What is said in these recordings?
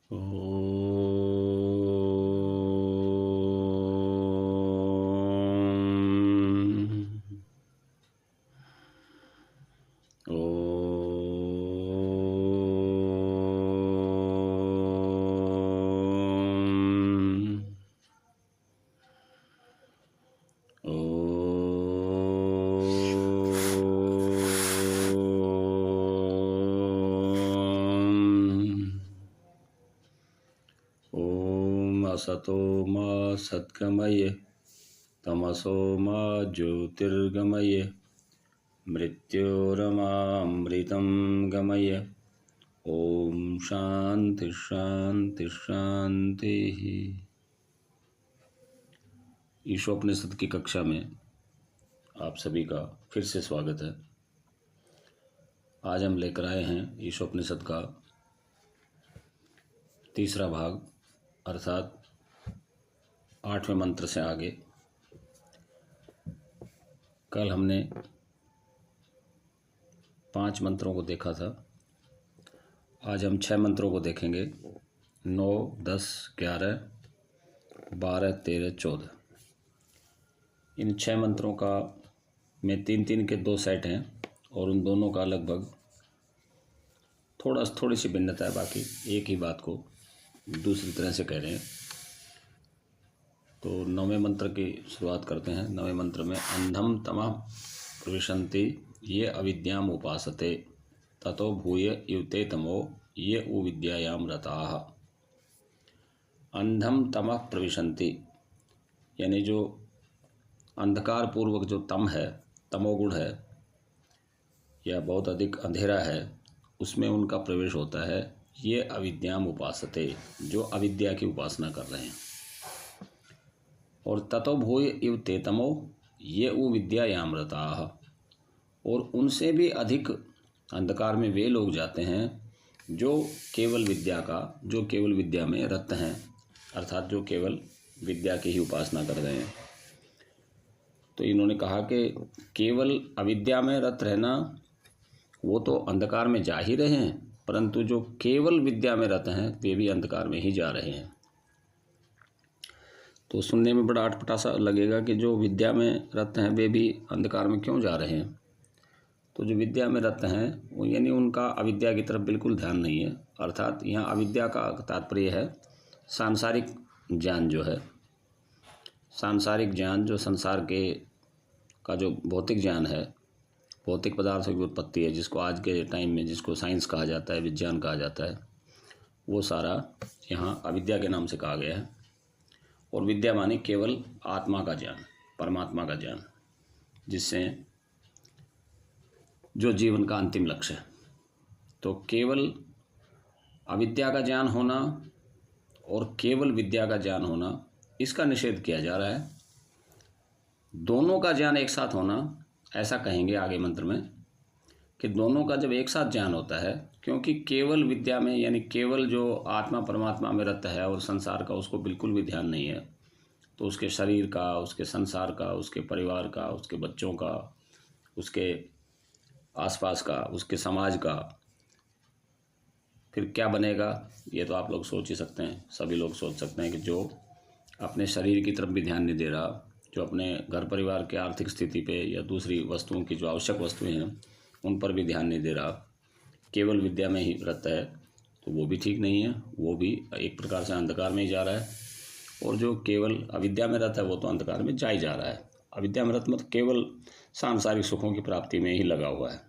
ओम असतो मा सद्गमय तमसो मा ज्योतिर्गमय मृत्योरमामृतं गमय। ओम शांति शांति शांति। ईशोपनिषद की कक्षा में आप सभी का फिर से स्वागत है। आज हम लेकर आए हैं ईशोपनिषद का तीसरा भाग, अर्थात 8वें मंत्र से आगे। कल हमने 5 मंत्रों को देखा था। आज हम 6 मंत्रों को देखेंगे। 9, 10, 11, 12, 13, 14। इन 6 मंत्रों का में 3-3 के 2 सेट हैं और उन दोनों का लगभग थोड़ी सी भिन्नता है। बाकी एक ही बात को दूसरी तरह से कह रहे हैं। तो 9वें मंत्र की शुरुआत करते हैं। 9वें मंत्र में अंधम तमः प्रविशन्ति ये अविद्याम उपासते ततो भूय युते तमो ये उविद्यायाम रताः। अंधम तमः प्रविशन्ति यानी जो अंधकार पूर्वक जो तम है, तमोगुण है या बहुत अधिक अंधेरा है, उसमें उनका प्रवेश होता है। ये अविद्याम उपासते, जो अविद्या की उपासना कर रहे हैं। और ततो भूय इव तेतमो ये उ विद्यायाम रताः, और उनसे भी अधिक अंधकार में वे लोग जाते हैं जो केवल विद्या में रत हैं, अर्थात जो केवल विद्या की ही उपासना कर रहे हैं। तो इन्होंने कहा कि केवल अविद्या में रत रहना, वो तो अंधकार में जा ही रहे हैं, परंतु जो केवल विद्या में रत हैं वे भी अंधकार में ही जा रहे हैं। तो सुनने में बड़ा अटपटा सा लगेगा कि जो विद्या में रत हैं वे भी अंधकार में क्यों जा रहे हैं। तो जो विद्या में रत हैं वो यानी उनका अविद्या की तरफ बिल्कुल ध्यान नहीं है। अर्थात यहाँ अविद्या का तात्पर्य है सांसारिक ज्ञान, जो है सांसारिक ज्ञान, जो संसार का जो भौतिक ज्ञान है, भौतिक पदार्थों की उत्पत्ति है, जिसको आज के टाइम में जिसको साइंस कहा जाता है, विज्ञान कहा जाता है, वो सारा यहाँ अविद्या के नाम से कहा गया है। और विद्या माने केवल आत्मा का ज्ञान, परमात्मा का ज्ञान, जिससे जो जीवन का अंतिम लक्ष्य है। तो केवल अविद्या का ज्ञान होना और केवल विद्या का ज्ञान होना, इसका निषेध किया जा रहा है। दोनों का ज्ञान एक साथ होना, ऐसा कहेंगे आगे मंत्र में कि दोनों का जब एक साथ ज्ञान होता है, क्योंकि केवल विद्या में यानी केवल जो आत्मा परमात्मा में रत है और संसार का उसको बिल्कुल भी ध्यान नहीं है, तो उसके शरीर का, उसके संसार का, उसके परिवार का, उसके बच्चों का, उसके आसपास का, उसके समाज का फिर क्या बनेगा, ये तो आप लोग सोच ही सकते हैं। सभी लोग सोच सकते हैं कि जो अपने शरीर की तरफ भी ध्यान नहीं दे रहा, जो अपने घर परिवार के आर्थिक स्थिति पे या दूसरी वस्तुओं की जो आवश्यक वस्तुएं हैं उन पर भी ध्यान नहीं दे रहा, केवल विद्या में ही रहता है, तो वो भी ठीक नहीं है। वो भी एक प्रकार से अंधकार में ही जा रहा है। और जो केवल अविद्या में रहता है वो तो अंधकार में जा ही जा रहा है। अविद्या में रत मत केवल सांसारिक सुखों की प्राप्ति में ही लगा हुआ है।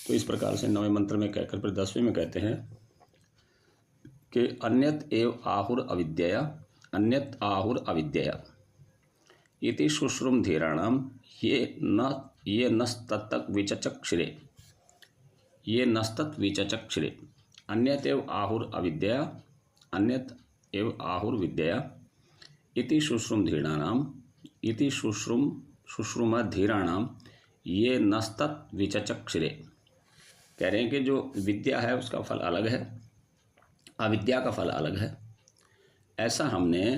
तो इस प्रकार से 9वें मंत्र में कहकर फिर 10वें में कहते हैं कि अन्यत एव आहुर अविद्या, अन्यत आहुर अविद्या इति शुश्रुम धीराणाम ये नस्तक विचचक्षिरे, ये नस्तक विचचक्षिरे। अन्यत एव आहुर अविद्या, अन्यत एव आहुर विद्या इति शुश्रुम धीराणाम, इति शुश्रुम धीराणाम ये नस्तक विचचक्षिरे। कह रहे हैं कि जो विद्या है उसका फल अलग है, अविद्या का फल अलग है। ऐसा हमने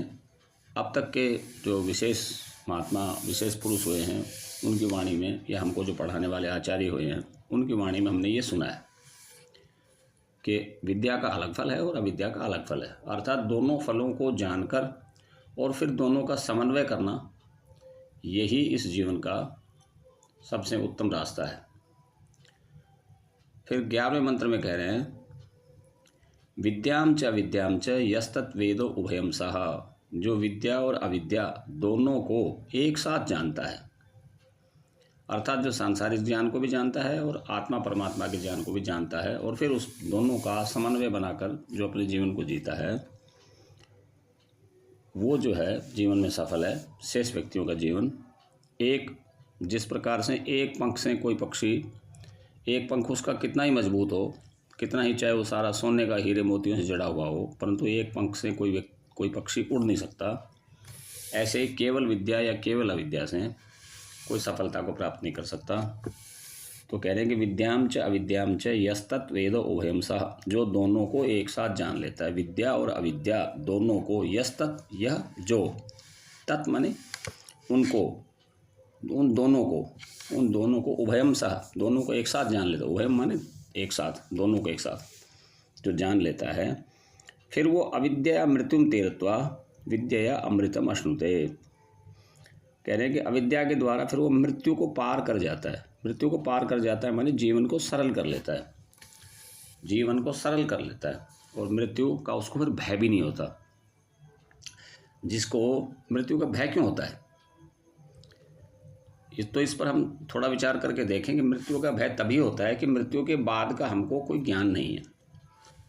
अब तक के जो विशेष महात्मा, विशेष पुरुष हुए हैं उनकी वाणी में, या हमको जो पढ़ाने वाले आचार्य हुए हैं उनकी वाणी में हमने ये सुना है। कि विद्या का अलग फल है और अविद्या का अलग फल है, अर्थात दोनों फलों को जानकर और फिर दोनों का समन्वय करना, यही इस जीवन का सबसे उत्तम रास्ता है। फिर 11वें मंत्र में कह रहे हैं, विद्याम च अविद्याम च यस्तत् वेदो उभयम सह, जो विद्या और अविद्या दोनों को एक साथ जानता है, अर्थात जो सांसारिक ज्ञान को भी जानता है और आत्मा परमात्मा के ज्ञान को भी जानता है, और फिर उस दोनों का समन्वय बनाकर जो अपने जीवन को जीता है, वो जो है जीवन में सफल है। शेष व्यक्तियों का जीवन एक, जिस प्रकार से एक पंख से कोई पक्षी, एक पंख उसका कितना ही मजबूत हो, कितना ही चाहे वो सारा सोने का हीरे मोतियों से जड़ा हुआ हो, परंतु एक पंख से कोई पक्षी उड़ नहीं सकता। ऐसे ही केवल विद्या या केवल अविद्या से कोई सफलता को प्राप्त नहीं कर सकता। तो कह रहे हैं कि विद्याम च अविद्याम च यस्तत् वेदो उभयम सह, जो दोनों को एक साथ जान लेता है, विद्या और अविद्या दोनों को, यस्तत् यह जो, तत् माने उनको, उन दोनों को उभयम सह, दोनों को एक साथ जान लेता है। उभयम माने एक साथ, दोनों को एक साथ जो जान लेता है, फिर वो अविद्या मृत्युम तीरत्वा विद्या अमृतम अश्नुते। कह रहे हैं कि अविद्या के द्वारा फिर वो मृत्यु को पार कर जाता है। मृत्यु को पार कर जाता है माने जीवन को सरल कर लेता है, जीवन को सरल कर लेता है, और मृत्यु का उसको फिर भय भी नहीं होता। जिसको मृत्यु का भय क्यों होता है, तो इस पर हम थोड़ा विचार करके देखेंगे। मृत्यु का भय तभी होता है कि मृत्यु के बाद का हमको कोई ज्ञान नहीं है,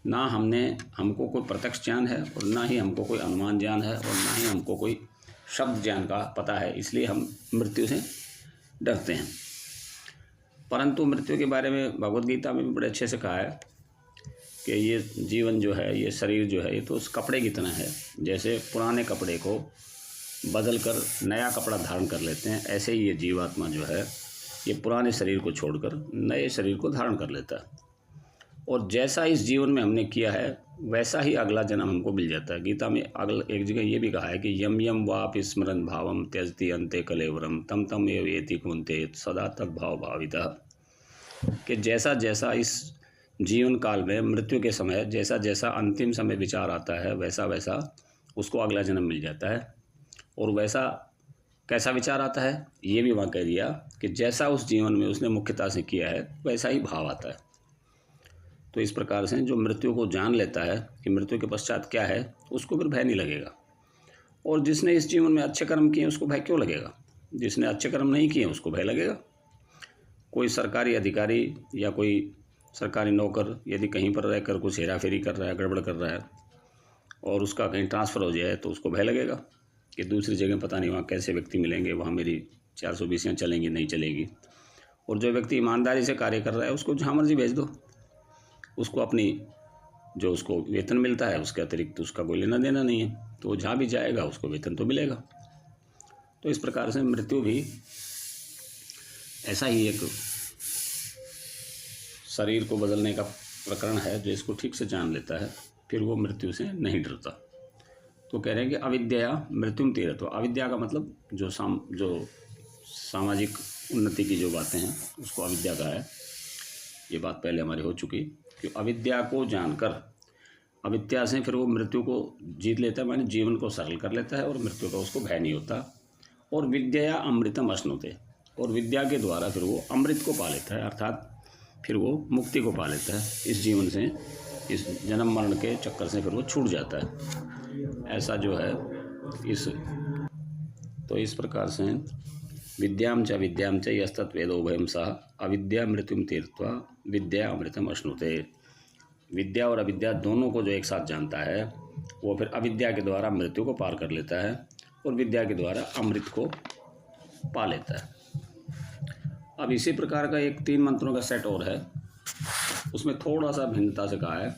ना हमको कोई प्रत्यक्ष ज्ञान है, और ना ही हमको कोई अनुमान ज्ञान है, और ना ही हमको कोई शब्द ज्ञान का पता है, इसलिए हम मृत्यु से डरते हैं। परंतु मृत्यु के बारे में भगवद गीता में भी बड़े अच्छे से कहा है कि ये जीवन जो है, ये शरीर जो है, ये तो उस कपड़े की तरह है। जैसे पुराने कपड़े को बदल कर नया कपड़ा धारण कर लेते हैं, ऐसे ही ये जीवात्मा जो है, ये पुराने शरीर को छोड़कर नए शरीर को धारण कर लेता है। और जैसा इस जीवन में हमने किया है, वैसा ही अगला जन्म हमको मिल जाता है। गीता में एक जगह ये भी कहा है कि यम यम वाप स्मरन भावम त्यजति अंते कलेवरम तम तम एव एति कुंते सदा तद्भाव भावितः, कि जैसा जैसा इस जीवन काल में, मृत्यु के समय, जैसा जैसा अंतिम समय विचार आता है, वैसा वैसा उसको अगला जन्म मिल जाता है। और वैसा कैसा विचार आता है, ये भी वहाँ कह दिया कि जैसा उस जीवन में उसने मुख्यता से किया है, वैसा ही भाव आता है। तो इस प्रकार से जो मृत्यु को जान लेता है कि मृत्यु के पश्चात क्या है, उसको फिर भय नहीं लगेगा। और जिसने इस जीवन में अच्छे कर्म किए उसको भय क्यों लगेगा, जिसने अच्छे कर्म नहीं किए उसको भय लगेगा। कोई सरकारी अधिकारी या कोई सरकारी नौकर यदि कहीं पर रहकर कुछ हेरा फेरी कर रहा है, गड़बड़ कर रहा है, और उसका कहीं ट्रांसफ़र हो जाए, तो उसको भय लगेगा कि दूसरी जगह पता नहीं वहाँ कैसे व्यक्ति मिलेंगे, वहाँ मेरी 420 चलेंगी नहीं चलेगी। और जो व्यक्ति ईमानदारी से कार्य कर रहा है, उसको जहाँ मर्जी भेज दो, उसको अपनी जो उसको वेतन मिलता है उसके अतिरिक्त उसका कोई लेना देना नहीं है, तो वो जहाँ भी जाएगा उसको वेतन तो मिलेगा। तो इस प्रकार से मृत्यु भी ऐसा ही एक शरीर को बदलने का प्रकरण है, जो इसको ठीक से जान लेता है, फिर वो मृत्यु से नहीं डरता। तो कह रहे हैं कि अविद्या मृत्युम तीरत्वा। अविद्या का मतलब जो सामाजिक उन्नति की जो बातें हैं, उसको अविद्या का है। ये बात पहले हमारी हो चुकी कि अविद्या को जानकर, अविद्या से फिर वो मृत्यु को जीत लेता है, माने जीवन को सरल कर लेता है, और मृत्यु का उसको भय नहीं होता। और विद्या अमृतम अश्नुते, और विद्या के द्वारा फिर वो अमृत को पा लेता है, अर्थात फिर वो मुक्ति को पा लेता है। इस जीवन से, इस जन्म मरण के चक्कर से फिर वो छूट जाता है। ऐसा जो है तो इस प्रकार से विद्याम च यस्तत् वेदो उभयम सह अविद्या मृत्युम तीर्त्वा विद्या अमृतम अश्नुते। विद्या और अविद्या दोनों को जो एक साथ जानता है, वो फिर अविद्या के द्वारा मृत्यु को पार कर लेता है, और विद्या के द्वारा अमृत को पा लेता है। अब इसी प्रकार का एक 3 मंत्रों का सेट और है, उसमें थोड़ा सा भिन्नता से कहा है।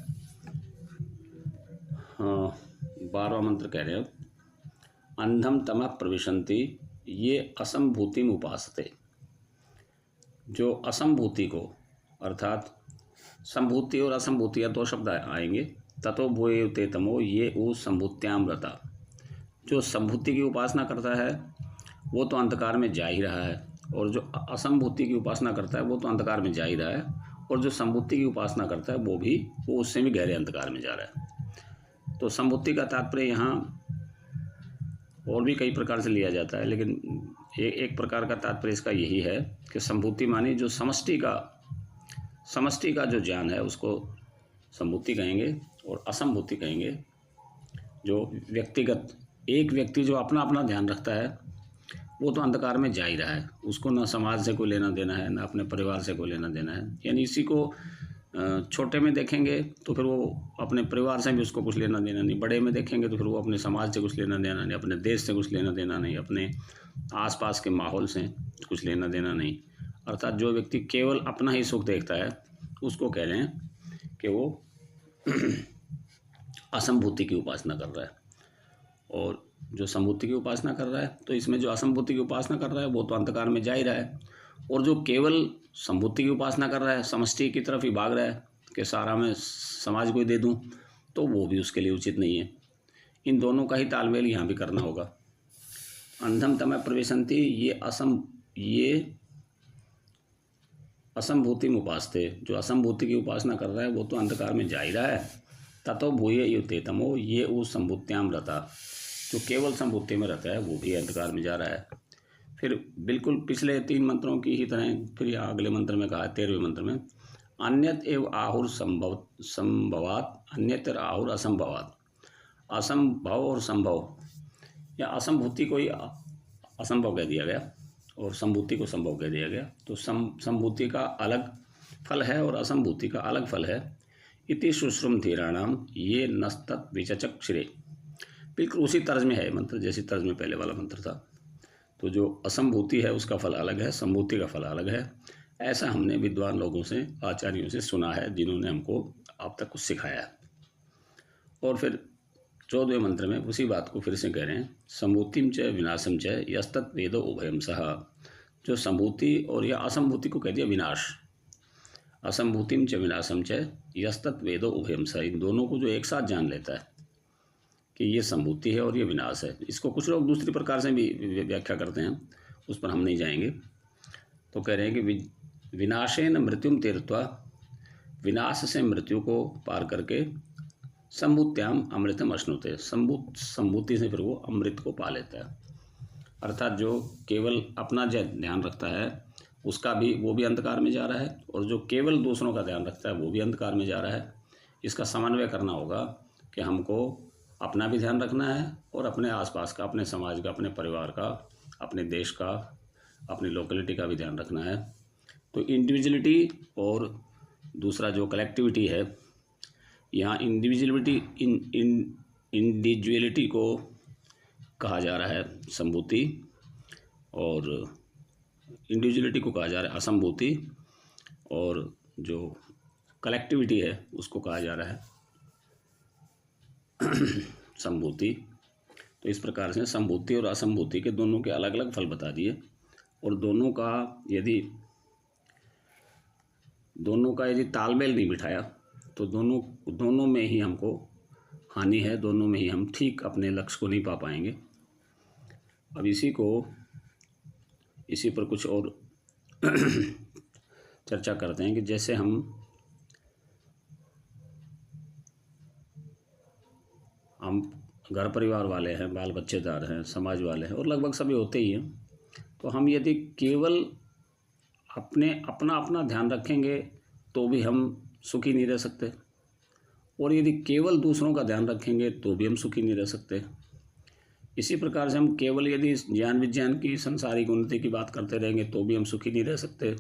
हाँ, 12वां मंत्र कह रहे हैं, अंधम तमः प्रविशन्ति ये असंभूतिम उपासते। जो असंभूति को, अर्थात संभूति और असंभूति या 2 शब्द आएंगे, ततो भूयते तमो ये उ संभूत्याम रता। जो संभूति की उपासना करता है वो तो अंधकार में जा ही रहा है, और जो असंभूति की उपासना करता है वो तो अंधकार में जा ही रहा है, और जो संभूति की उपासना करता है वो उससे भी गहरे अंधकार में जा रहा है। तो संभूति का तात्पर्य यहाँ और भी कई प्रकार से लिया जाता है, लेकिन एक प्रकार का तात्पर्य इसका यही है कि संभूति मानी जो समष्टि का जो ज्ञान है उसको संभूति कहेंगे, और असंभूति कहेंगे जो व्यक्तिगत, एक व्यक्ति जो अपना अपना ध्यान रखता है वो तो अंधकार में जा ही रहा है, उसको ना समाज से कोई लेना देना है, ना अपने परिवार से कोई लेना देना है। यानी इसी को छोटे में देखेंगे तो फिर वो अपने परिवार से भी उसको कुछ लेना देना नहीं, बड़े में देखेंगे तो फिर वो अपने समाज से कुछ लेना देना नहीं, अपने देश से कुछ लेना देना नहीं, अपने आसपास के माहौल से कुछ लेना देना नहीं। अर्थात जो व्यक्ति केवल अपना ही सुख देखता है उसको कह रहे हैं कि वो असंभूति की उपासना कर रहा है। और जो संभूति की उपासना कर रहा है, तो इसमें जो असंभूति की उपासना कर रहा है वो तो अंधकार में जा ही रहा है, और जो केवल संभूति की उपासना कर रहा है, समष्टि की तरफ ही भाग रहा है कि सारा मैं समाज को ही दे दूं, तो वो भी उसके लिए उचित नहीं है। इन दोनों का ही तालमेल यहाँ भी करना होगा। अंधम तमः प्रविशन्ति, ये असंभूति में उपासते, जो असंभूति की उपासना कर रहा है वो तो अंधकार में जा ही रहा है। ततो भूय युते तमो, ये उस संभूत्याम रता, जो केवल संभूति में रहता है वो भी अंधकार में जा रहा है। फिर बिल्कुल पिछले 3 मंत्रों की ही तरह फिर यहाँ अगले मंत्र में कहा है, 13वें मंत्र में, अन्यत एव आहुर संभवात अन्यतर आहुर असंभवात। असंभव और संभव या असंभूति को ही असंभव कह दिया गया और संभूति को संभव कह दिया गया। तो संभूति का अलग फल है और असंभूति का अलग फल है। इति शुश्रुम धीराणाम ये नस्तत् विचचक श्रे, बिल्कुल उसी तर्ज में है मंत्र जैसी तर्ज में पहले वाला मंत्र था। तो जो असंभूति है उसका फल अलग है, संभूति का फल अलग है। ऐसा हमने विद्वान लोगों से, आचार्यों से सुना है, जिन्होंने हमको अब तक कुछ सिखाया है। और फिर 14वें मंत्र में उसी बात को फिर से कह रहे हैं, संभूतिम च विनाशम च यस्तत् वेदो उभयम सह। जो संभूति और या असंभूति को कह दिया विनाश, असंभूतिम च विनाशम च यस्तत् वेदो उभयम सह, इन दोनों को जो एक साथ जान लेता है कि ये संभूति है और ये विनाश है। इसको कुछ लोग दूसरी प्रकार से भी व्याख्या करते हैं, उस पर हम नहीं जाएंगे। तो कह रहे हैं कि विनाशेन मृत्युम तीर्थवा, विनाश से मृत्यु को पार करके संभूत्याम अमृतम अश्नुते, संभूति से फिर वो अमृत को पा लेता है। अर्थात जो केवल अपना ध्यान रखता है उसका भी, वो भी अंधकार में जा रहा है, और जो केवल दूसरों का ध्यान रखता है वो भी अंधकार में जा रहा है। इसका समन्वय करना होगा कि हमको अपना भी ध्यान रखना है और अपने आसपास का, अपने समाज का, अपने परिवार का, अपने देश का, अपनी लोकेलिटी का भी ध्यान रखना है। तो इंडिविजुअलिटी और दूसरा जो कलेक्टिविटी है, यहाँ इंडिविजुअलिटी को कहा जा रहा है संभूति, और इंडिविजुअलिटी को कहा जा रहा है असंभूति, और जो कलेक्टिविटी है उसको कहा जा रहा है संभूति। तो इस प्रकार से संभूति और असंभूति के दोनों के अलग अलग फल बता दिए, और दोनों का यदि तालमेल नहीं बिठाया तो दोनों में ही हमको हानि है, दोनों में ही हम ठीक अपने लक्ष्य को नहीं पा पाएंगे। अब इसी पर कुछ और चर्चा करते हैं कि जैसे हम घर परिवार वाले हैं, बाल बच्चेदार हैं, समाज वाले हैं, और लगभग सभी होते ही हैं। तो हम यदि केवल अपना ध्यान रखेंगे तो भी हम सुखी नहीं रह सकते, और यदि केवल दूसरों का ध्यान रखेंगे तो भी हम सुखी नहीं रह सकते। इसी प्रकार से हम केवल यदि ज्ञान विज्ञान की सांसारिक उन्नति की बात करते रहेंगे तो भी हम सुखी नहीं रह सकते,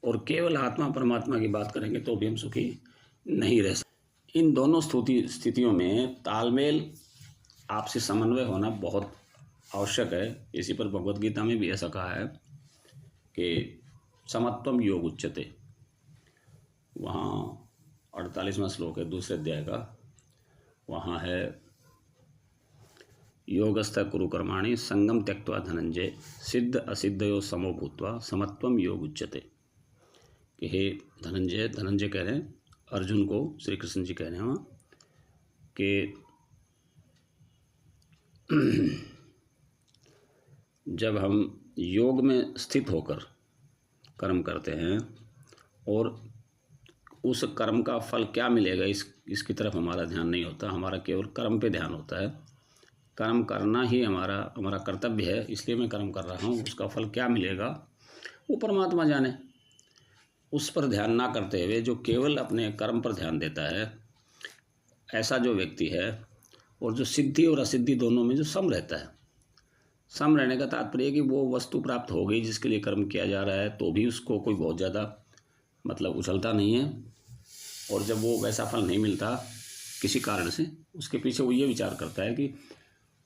और केवल आत्मा परमात्मा की बात करेंगे तो भी हम सुखी नहीं रह सकते। इन दोनों स्थितियों में तालमेल, आपसी समन्वय होना बहुत आवश्यक है। इसी पर भगवद गीता में भी ऐसा कहा है कि समत्वम योग उच्यते, वहाँ 48वां श्लोक है 2 अध्याय का, वहाँ है योगस्थ कुरु कर्माणि संगम त्यक्त्वा धनंजय सिद्ध असिद्धयो समो भूत्वा समत्वम योग उच्यते। कि हे धनंजय कह रहे हैं अर्जुन को, श्री कृष्ण जी कह रहे हैं वहाँ कि जब हम योग में स्थित होकर कर्म करते हैं और उस कर्म का फल क्या मिलेगा इसकी तरफ हमारा ध्यान नहीं होता। हमारा केवल कर्म पे ध्यान होता है। कर्म करना ही हमारा कर्तव्य है, इसलिए मैं कर्म कर रहा हूँ। उसका फल क्या मिलेगा वो परमात्मा जाने। उस पर ध्यान ना करते हुए जो केवल अपने कर्म पर ध्यान देता है, ऐसा जो व्यक्ति है, और जो सिद्धि और असिद्धि दोनों में जो सम रहता है। सम रहने का तात्पर्य है कि वो वस्तु प्राप्त हो गई जिसके लिए कर्म किया जा रहा है, तो भी उसको कोई बहुत ज़्यादा मतलब उछलता नहीं है। और जब वो वैसा फल नहीं मिलता किसी कारण से, उसके पीछे वो ये विचार करता है कि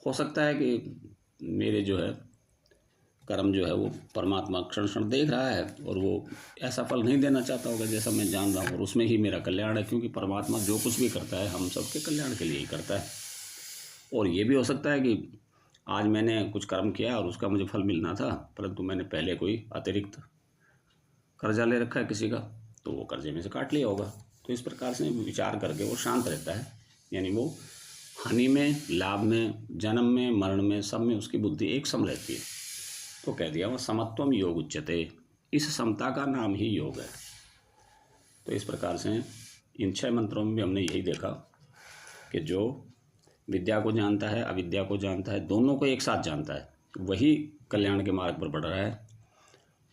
हो सकता है कि मेरे जो है कर्म जो है वो परमात्मा क्षण क्षण देख रहा है और वो ऐसा फल नहीं देना चाहता होगा जैसा मैं जान रहा हूँ, और उसमें ही मेरा कल्याण है। क्योंकि परमात्मा जो कुछ भी करता है हम सबके कल्याण के लिए ही करता है। और ये भी हो सकता है कि आज मैंने कुछ कर्म किया और उसका मुझे फल मिलना था, परंतु मैंने पहले कोई अतिरिक्त कर्जा ले रखा है किसी का, तो वो कर्जे में से काट लिया होगा। तो इस प्रकार से विचार करके वो शांत रहता है। यानी वो हानि में, लाभ में, जन्म में, मरण में, सब में उसकी बुद्धि एक सम रहती है। तो कह दिया वो समत्वम योग उच्यते। इस समता का नाम ही योग है। तो इस प्रकार से इन 6 मंत्रों में भी हमने यही देखा कि जो विद्या को जानता है, अविद्या को जानता है, दोनों को एक साथ जानता है, वही कल्याण के मार्ग पर बढ़ रहा है।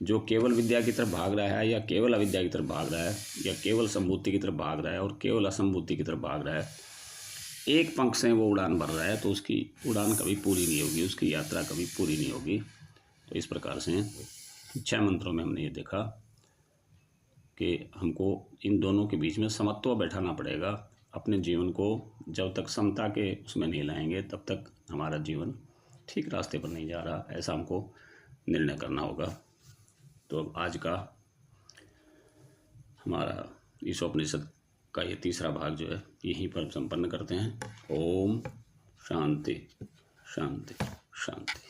जो केवल विद्या की तरफ भाग रहा है या केवल अविद्या की तरफ भाग रहा है या केवल संभूति की तरफ भाग रहा है और केवल असंभूति की तरफ भाग रहा है, एक पंख से वो उड़ान भर रहा है, तो उसकी उड़ान कभी पूरी नहीं होगी, उसकी यात्रा कभी पूरी नहीं होगी। तो इस प्रकार से 6 मंत्रों में हमने ये देखा कि हमको इन दोनों के बीच में समत्व बैठाना पड़ेगा। अपने जीवन को जब तक समता के उसमें नहीं लाएंगे तब तक हमारा जीवन ठीक रास्ते पर नहीं जा रहा, ऐसा हमको निर्णय करना होगा। तो अब आज का हमारा ईशोपनिषद का ये तीसरा भाग जो है यहीं पर संपन्न करते हैं। ओम शांति शांति शांति।